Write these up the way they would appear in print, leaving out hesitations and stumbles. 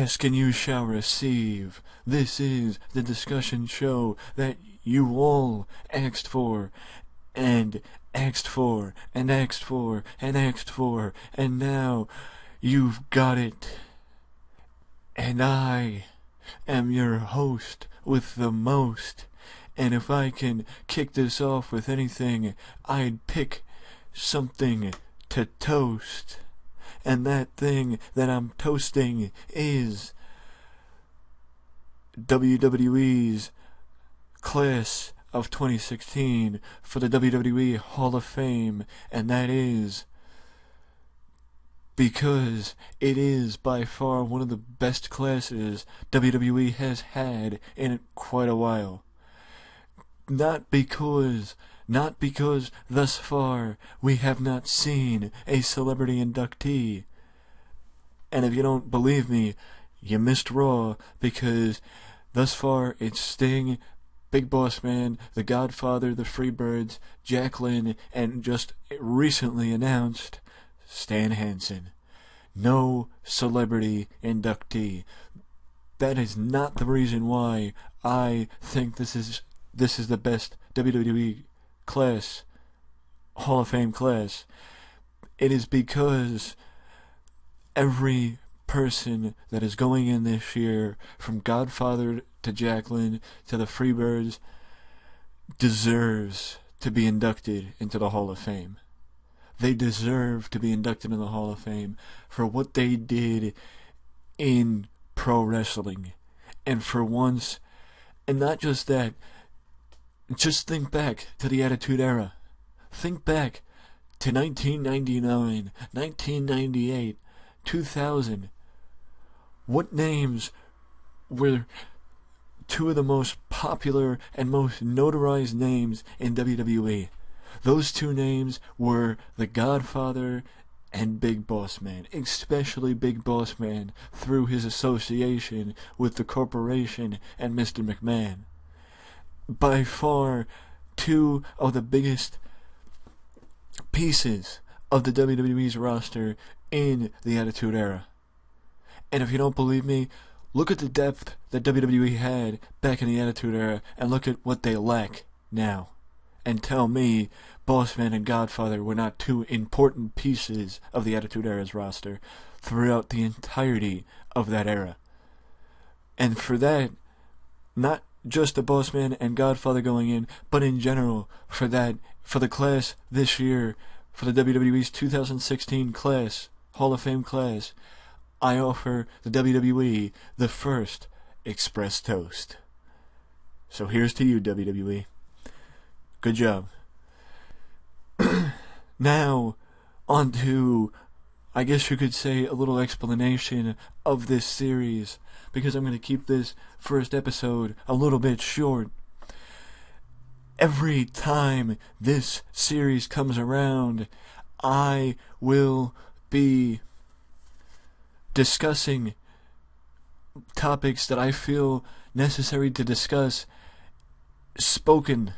Ask and you shall receive. This is the discussion show that you all asked for, and asked for, and asked for, and asked for, and now you've got it. And I am your host with the most, and if I can kick this off with anything, I'd pick something to toast. And that thing that I'm toasting is WWE's class of 2016 for the WWE Hall of Fame, and that is because it is by far one of the best classes WWE has had in quite a while. Not because thus far we have not seen a celebrity inductee. And if you don't believe me, you missed Raw, because thus far it's Sting, Big Boss Man, The Godfather, The Freebirds, Jacqueline, and just recently announced Stan Hansen. No celebrity inductee. That is not the reason why I think this is the best WWE class, Hall of Fame class. It is because every person that is going in this year, from Godfather to Jacqueline to the Freebirds, deserves to be inducted into the Hall of Fame. They deserve to be inducted in the Hall of Fame for what they did in pro wrestling. And for once, and not just that, just think back to the Attitude Era. Think back to 1999, 1998, 2000. What names were two of the most popular and most notarized names in WWE? Those two names were The Godfather and Big Boss Man, especially Big Boss Man through his association with the corporation and Mr. McMahon. By far, two of the biggest pieces of the WWE's roster in the Attitude Era. And if you don't believe me, look at the depth that WWE had back in the Attitude Era and look at what they lack now. And tell me Bossman and Godfather were not two important pieces of the Attitude Era's roster throughout the entirety of that era. And for that, not just the Bossman and Godfather going in, but in general, for the class this year, for the WWE's 2016 class, Hall of Fame class, I offer the WWE the first express toast. So here's to you, WWE. Good job. Now, on to, I guess you could say, a little explanation of this series, because I'm going to keep this first episode a little bit short. Every time this series comes around, I will be discussing topics that I feel necessary to discuss spoken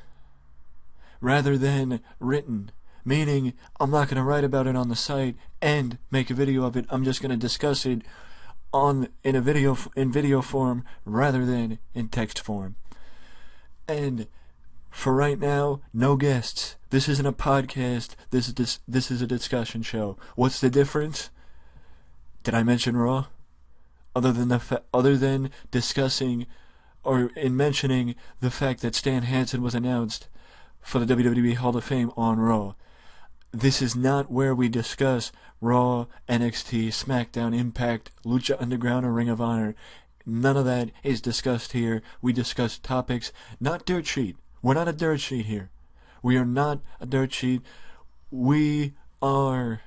rather than written. Meaning, I'm not going to write about it on the site and make a video of it. I'm just going to discuss it in video form rather than in text form. And for right now, no guests. This isn't a podcast. This is a discussion show. What's the difference? Did I mention Raw? Other than discussing or in mentioning the fact that Stan Hansen was announced for the WWE Hall of Fame on Raw. This is not where we discuss Raw, NXT, SmackDown, Impact, Lucha Underground, or Ring of Honor. None of that is discussed here. We discuss topics, not dirt sheet. We're not a dirt sheet here. We are not a dirt sheet. We are,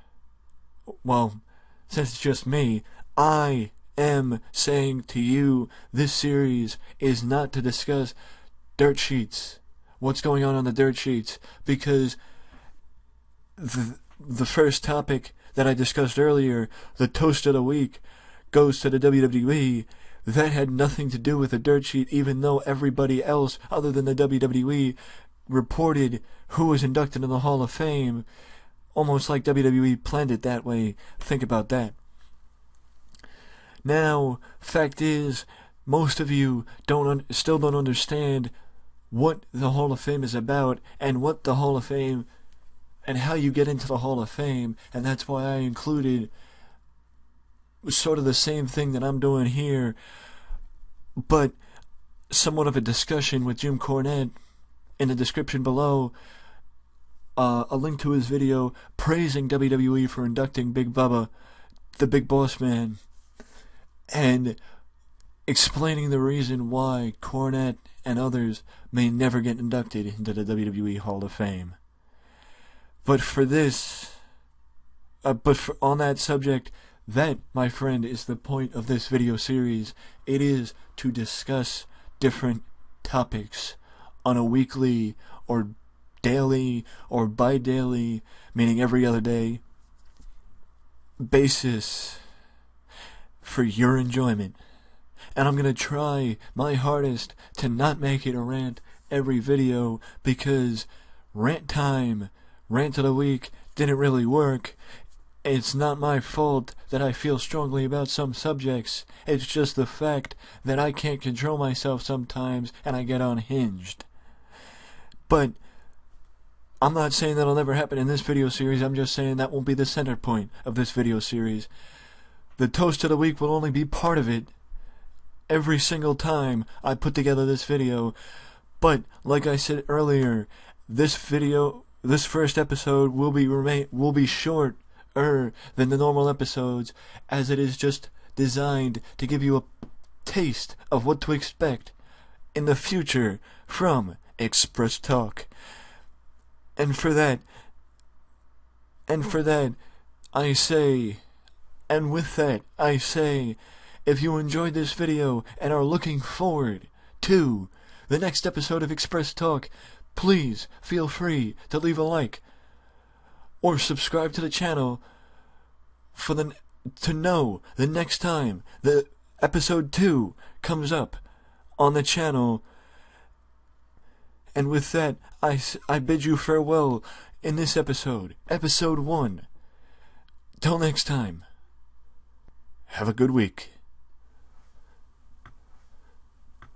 well, since it's just me, I am saying to you, this series is not to discuss dirt sheets. What's going on the dirt sheets, because the first topic that I discussed earlier, the toast of the week, goes to the WWE. That had nothing to do with the dirt sheet, even though everybody else other than the WWE reported who was inducted in the Hall of Fame, almost like WWE planned it that way. Think about that. Now, fact is, most of you still don't understand what the Hall of Fame is about, and what the Hall of Fame, and how you get into the Hall of Fame, and that's why I included sort of the same thing that I'm doing here, but somewhat of a discussion with Jim Cornette in the description below. A link to his video praising WWE for inducting Big Bubba, the Big Boss Man, and explaining the reason why Cornette and others may never get inducted into the WWE Hall of Fame. But on that subject, that, my friend, is the point of this video series. It is to discuss different topics on a weekly or daily or bi-daily, meaning every other day, basis for your enjoyment. And I'm going to try my hardest to not make it a rant every video, because rant of the week didn't really work. It's not my fault that I feel strongly about some subjects. It's just the fact that I can't control myself sometimes and I get unhinged. But I'm not saying that'll never happen in this video series. I'm just saying that won't be the center point of this video series. The toast of the week will only be part of it every single time I put together this video. But like I said earlier, this first episode will be shorter than the normal episodes, as it is just designed to give you a taste of what to expect in the future from Express Talk. And for that, I say, if you enjoyed this video and are looking forward to the next episode of Express Talk, please feel free to leave a like or subscribe to the channel to know the next time the episode 2 comes up on the channel. And with that, I bid you farewell in this episode 1. Till next time, have a good week.